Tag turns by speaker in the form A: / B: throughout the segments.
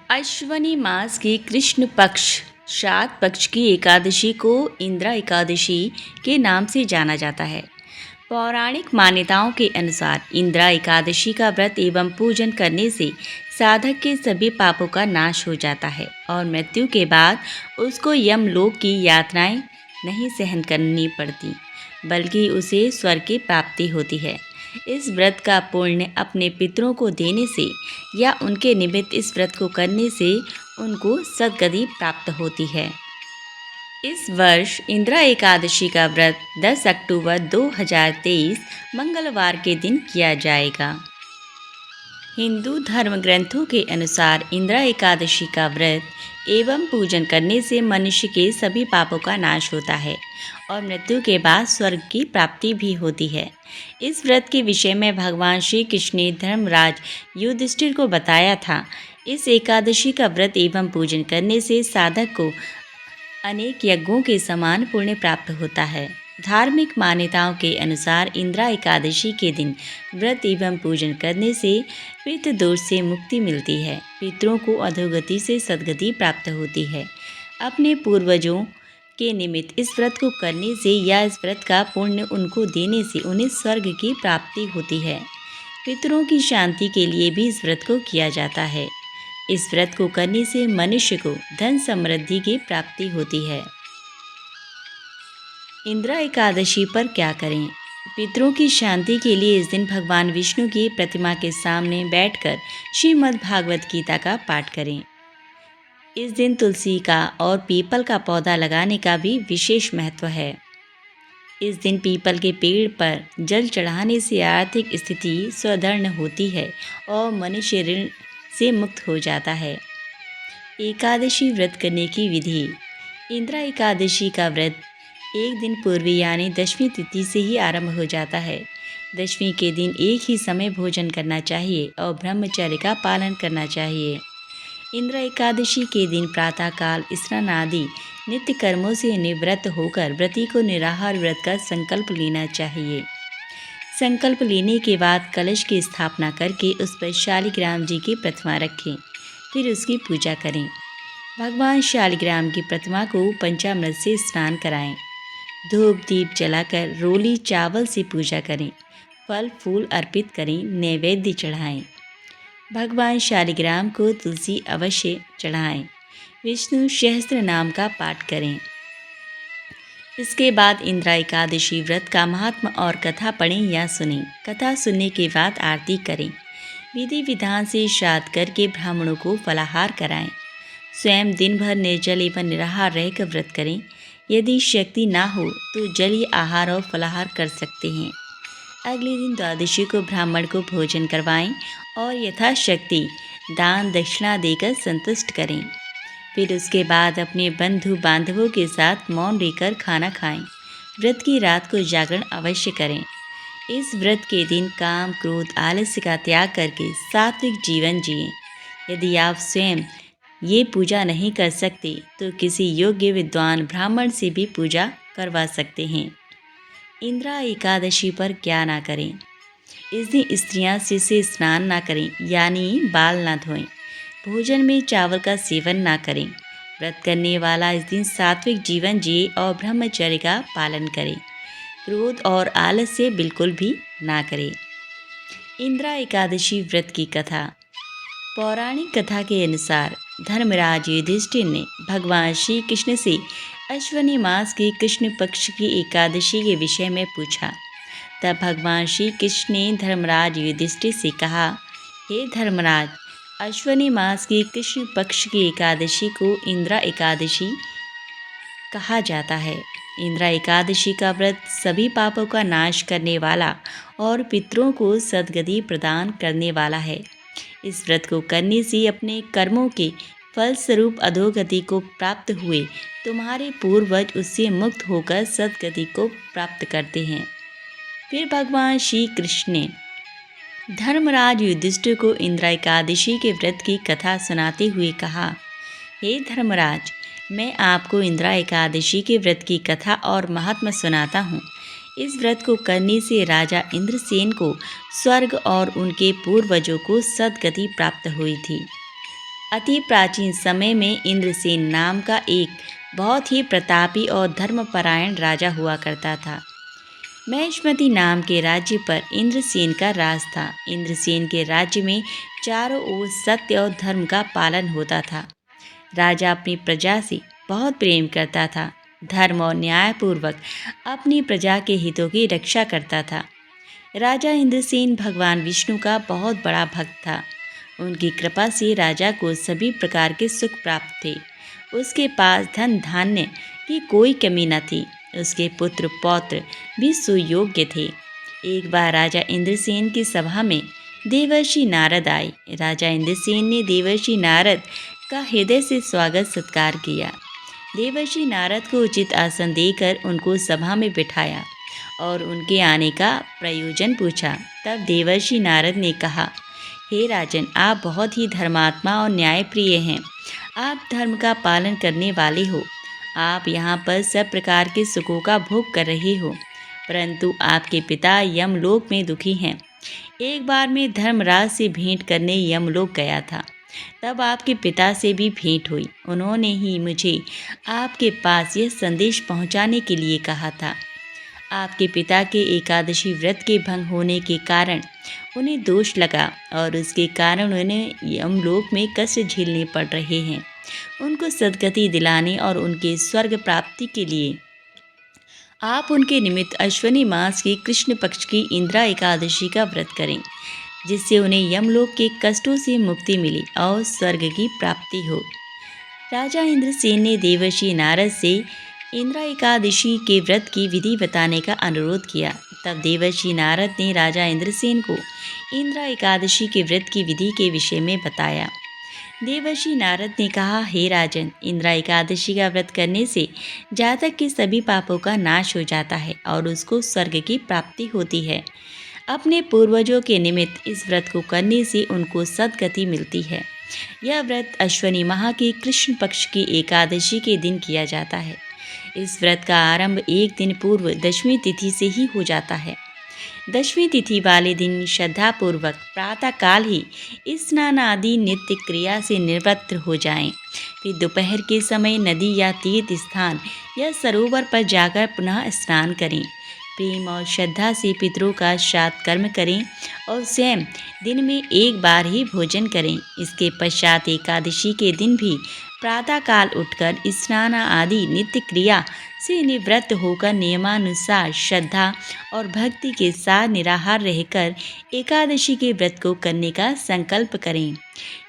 A: अश्वनी मास के कृष्ण पक्ष श्राद्ध पक्ष की एकादशी को इंद्रा एकादशी के नाम से जाना जाता है। पौराणिक मान्यताओं के अनुसार इंद्रा एकादशी का व्रत एवं पूजन करने से साधक के सभी पापों का नाश हो जाता है और मृत्यु के बाद उसको यमलोक की यातनाएं नहीं सहन करनी पड़ती, बल्कि उसे स्वर्ग की प्राप्ति होती है। इस व्रत का पुण्य अपने पितरों को देने से या उनके निमित्त इस व्रत को करने से उनको सद्गति प्राप्त होती है। इस वर्ष इंद्रा एकादशी का व्रत 10 अक्टूबर 2023 मंगलवार के दिन किया जाएगा। हिंदू धर्म ग्रंथों के अनुसार इंद्रा एकादशी का व्रत एवं पूजन करने से मनुष्य के सभी पापों का नाश होता है और मृत्यु के बाद स्वर्ग की प्राप्ति भी होती है। इस व्रत के विषय में भगवान श्री कृष्ण ने धर्मराज युधिष्ठिर को बताया था। इस एकादशी का व्रत एवं पूजन करने से साधक को अनेक यज्ञों के समान पुण्य प्राप्त होता है। धार्मिक मान्यताओं के अनुसार इंद्रा एकादशी के दिन व्रत एवं पूजन करने से पितृ दोष से मुक्ति मिलती है। पितरों को अधोगति से सद्गति प्राप्त होती है। अपने पूर्वजों के निमित्त इस व्रत को करने से या इस व्रत का पुण्य उनको देने से उन्हें स्वर्ग की प्राप्ति होती है। पितरों की शांति के लिए भी इस व्रत को किया जाता है। इस व्रत को करने से मनुष्य को धन समृद्धि की प्राप्ति होती है। इंद्रा एकादशी पर क्या करें? पितरों की शांति के लिए इस दिन भगवान विष्णु की प्रतिमा के सामने बैठकर श्रीमद् भागवत गीता का पाठ करें। इस दिन तुलसी का और पीपल का पौधा लगाने का भी विशेष महत्व है। इस दिन पीपल के पेड़ पर जल चढ़ाने से आर्थिक स्थिति सुदृढ़ होती है और मनुष्य ऋण से मुक्त हो जाता है। एकादशी व्रत करने की विधि। इंद्रा एकादशी का व्रत एक दिन पूर्व यानी दशमी तिथि से ही आरंभ हो जाता है। दशमी के दिन एक ही समय भोजन करना चाहिए और ब्रह्मचर्य का पालन करना चाहिए। इंद्रा एकादशी के दिन प्रातःकाल स्नान आदि नित्य कर्मों से निवृत्त होकर व्रती को निराहार व्रत का संकल्प लेना चाहिए। संकल्प लेने के बाद कलश की स्थापना करके उस पर शालिग्राम जी की प्रतिमा रखें, फिर उसकी पूजा करें। भगवान शालिग्राम की प्रतिमा को पंचामृत से स्नान कराएं। धूप दीप जलाकर रोली चावल से पूजा करें। फल फूल अर्पित करें, नैवेद्य चढ़ाएं। भगवान शालिग्राम को तुलसी अवश्य चढ़ाएं। विष्णु सहस्त्र नाम का पाठ करें। इसके बाद इंद्रा एकादशी व्रत का महात्मा और कथा पढ़ें या सुनें। कथा सुनने के बाद आरती करें। विधि विधान से श्राद्ध करके ब्राह्मणों को फलाहार कराएं। स्वयं दिन भर निर्जल एवं निराहार रहकर व्रत करें। यदि शक्ति ना हो तो जलीय आहार और फलाहार कर सकते हैं। अगले दिन द्वादशी को ब्राह्मण को भोजन करवाएं और यथाशक्ति दान दक्षिणा देकर संतुष्ट करें। फिर उसके बाद अपने बंधु बांधवों के साथ मौन रहकर खाना खाएं। व्रत की रात को जागरण अवश्य करें। इस व्रत के दिन काम क्रोध आलस्य का त्याग करके सात्विक जीवन जिएं। यदि आप स्वयं ये पूजा नहीं कर सकते तो किसी योग्य विद्वान ब्राह्मण से भी पूजा करवा सकते हैं। इंद्रा एकादशी पर क्या ना करें? इस दिन स्त्रियां सिर से स्नान ना करें यानी बाल ना धोएं। भोजन में चावल का सेवन ना करें। व्रत करने वाला इस दिन सात्विक जीवन जिए और ब्रह्मचर्य का पालन करे। क्रोध और आलस्य बिल्कुल भी ना करे। इंद्रा एकादशी व्रत की कथा। पौराणिक कथा के अनुसार धर्मराज युधिष्ठिर ने भगवान श्री कृष्ण से अश्वनी मास के कृष्ण पक्ष की एकादशी के विषय में पूछा। तब भगवान श्री कृष्ण ने धर्मराज युधिष्ठिर से कहा, हे धर्मराज, अश्वनी मास की कृष्ण पक्ष की एकादशी को इंद्रा एकादशी कहा जाता है। इंद्रा एकादशी का व्रत सभी पापों का नाश करने वाला और पितरों को सद्गति प्रदान करने वाला है। इस व्रत को करने से अपने कर्मों के फलस्वरूप अधोगति को प्राप्त हुए तुम्हारे पूर्वज उससे मुक्त होकर सद्गति को प्राप्त करते हैं। फिर भगवान श्री कृष्ण ने धर्मराज युधिष्ठिर को इंद्रा एकादशी के व्रत की कथा सुनाते हुए कहा, हे धर्मराज, मैं आपको इंद्रा एकादशी के व्रत की कथा और महात्म्य सुनाता हूँ। इस व्रत को करने से राजा इंद्रसेन को स्वर्ग और उनके पूर्वजों को सद्गति प्राप्त हुई थी। अति प्राचीन समय में इंद्रसेन नाम का एक बहुत ही प्रतापी और धर्मपरायण राजा हुआ करता था। महेशमती नाम के राज्य पर इंद्रसेन का राज था। इंद्रसेन के राज्य में चारों ओर सत्य और धर्म का पालन होता था। राजा अपनी प्रजा से बहुत प्रेम करता था, धर्म और न्यायपूर्वक अपनी प्रजा के हितों की रक्षा करता था। राजा इंद्रसेन भगवान विष्णु का बहुत बड़ा भक्त था। उनकी कृपा से राजा को सभी प्रकार के सुख प्राप्त थे। उसके पास धन धान्य की कोई कमी न थी। उसके पुत्र पौत्र भी सुयोग्य थे। एक बार राजा इंद्रसेन की सभा में देवर्षि नारद आए। राजा इंद्रसेन ने देवर्षि नारद का हृदय से स्वागत सत्कार किया। देवर्षि नारद को उचित आसन देकर उनको सभा में बिठाया और उनके आने का प्रयोजन पूछा। तब देवर्षि नारद ने कहा, हे राजन, आप बहुत ही धर्मात्मा और न्यायप्रिय हैं। आप धर्म का पालन करने वाले हो। आप यहाँ पर सब प्रकार के सुखों का भोग कर रहे हो, परंतु आपके पिता यमलोक में दुखी हैं। एक बार मैं धर्मराज से भेंट करने यमलोक गया था। तब आपके पिता से भी भेंट हुई। उन्होंने ही मुझे आपके पास यह संदेश पहुँचाने के लिए कहा था। आपके पिता के एकादशी व्रत के भंग होने के कारण उन्हें दोष लगा और उसके कारण उन्हें यमलोक में कष्ट झेलने पड़ रहे हैं। उनको सद्गति दिलाने और उनके स्वर्ग प्राप्ति के लिए आप उनके निमित्त अश्विनी मास की कृष्ण पक्ष की इंदिरा एकादशी का व्रत करें, जिससे उन्हें यमलोक के कष्टों से मुक्ति मिले और स्वर्ग की प्राप्ति हो। राजा इंद्रसेन ने देवर्षि नारद से इंदिरा एकादशी के व्रत की विधि बताने का अनुरोध किया। तब देवर्षि नारद ने राजा इंद्रसेन को इंदिरा एकादशी के व्रत की विधि के विषय में बताया। देवर्षि नारद ने कहा, हे राजन, इंदिरा एकादशी का व्रत करने से जातक के सभी पापों का नाश हो जाता है और उसको स्वर्ग की प्राप्ति होती है। अपने पूर्वजों के निमित्त इस व्रत को करने से उनको सद्गति मिलती है। यह व्रत अश्विनी माह की कृष्ण पक्ष की एकादशी के दिन किया जाता है। इस व्रत का आरंभ एक दिन पूर्व दशमी तिथि से ही हो जाता है। दशमी तिथि वाले दिन श्रद्धापूर्वक प्रातःकाल ही स्नान आदि नित्य क्रिया से निवृत्त हो जाएं। फिर दोपहर के समय नदी या तीर्थ स्थान या सरोवर पर जाकर पुनः स्नान करें। प्रेम और श्रद्धा से पितरों का श्राद्ध कर्म करें और स्वयं दिन में एक बार ही भोजन करें। इसके पश्चात एकादशी के दिन भी प्रातःकाल उठकर स्नान आदि नित्य क्रिया से निवृत्त होकर नियमानुसार श्रद्धा और भक्ति के साथ निराहार रहकर एकादशी के व्रत को करने का संकल्प करें।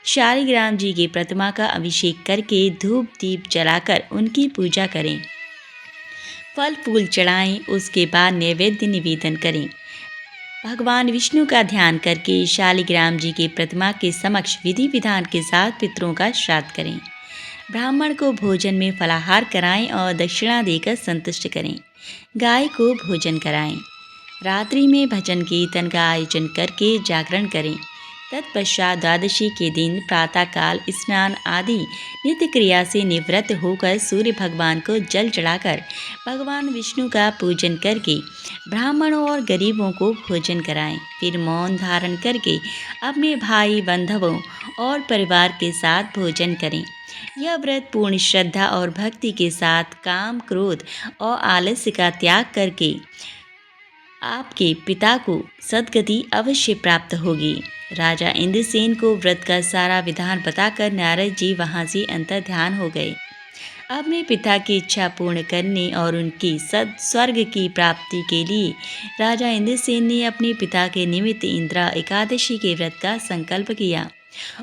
A: शालिग्राम जी की प्रतिमा का अभिषेक करके धूप दीप जलाकर उनकी पूजा करें। फल फूल चढ़ाएं। उसके बाद नैवेद्य निवेदन करें। भगवान विष्णु का ध्यान करके शालिग्राम जी की प्रतिमा के समक्ष विधि विधान के साथ पितरों का श्राद्ध करें। ब्राह्मण को भोजन में फलाहार कराएं और दक्षिणा देकर संतुष्ट करें। गाय को भोजन कराएं। रात्रि में भजन कीर्तन का आयोजन करके जागरण करें। तत्पश्चात द्वादशी के दिन प्रातःकाल स्नान आदि नित्य क्रिया से निवृत्त होकर सूर्य भगवान को जल चढ़ाकर भगवान विष्णु का पूजन करके ब्राह्मणों और गरीबों को भोजन कराएं। फिर मौन धारण करके अपने भाई बंधुओं और परिवार के साथ भोजन करें। यह व्रत पूर्ण श्रद्धा और भक्ति के साथ काम, क्रोध और आलस्य का त्याग करके आपके पिता को सद्गति अवश्य प्राप्त होगी। राजा इंद्रसेन को व्रत का सारा विधान बताकर नारद जी वहाँ से अंतर्ध्यान हो गए। अपने पिता की इच्छा पूर्ण करने और उनकी स्वर्ग की प्राप्ति के लिए राजा इंद्रसेन ने अपने पिता के निमित्त इंदिरा एकादशी के व्रत का संकल्प किया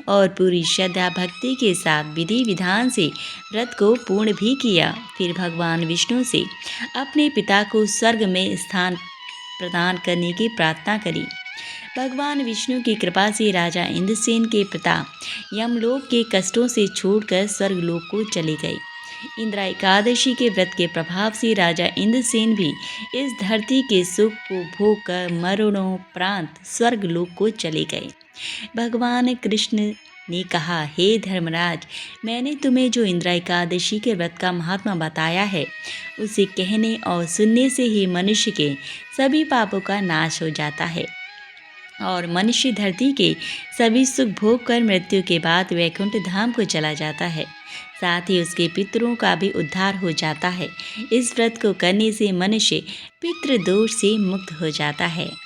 A: और पूरी श्रद्धा भक्ति के साथ विधि विधान से व्रत को पूर्ण भी किया। फिर भगवान विष्णु से अपने पिता को स्वर्ग में स्थान प्रदान करने की प्रार्थना करी। भगवान विष्णु की कृपा से राजा इंद्रसेन के पिता यमलोक के कष्टों से छूटकर स्वर्गलोक को चले गए। इंदिरा एकादशी के व्रत के प्रभाव से राजा इंद्रसेन भी इस धरती के सुख को भोग कर मरणोपरांत स्वर्गलोक को चले गए। भगवान कृष्ण ने कहा, हे धर्मराज, मैंने तुम्हें जो इंदिरा एकादशी के व्रत का महात्मा बताया है, उसे कहने और सुनने से ही मनुष्य के सभी पापों का नाश हो जाता है। और मनुष्य धरती के सभी सुख भोग कर मृत्यु के बाद वैकुंठ धाम को चला जाता है। साथ ही उसके पितरों का भी उद्धार हो जाता है। इस व्रत को करने से मनुष्य पितृदोष से मुक्त हो जाता है।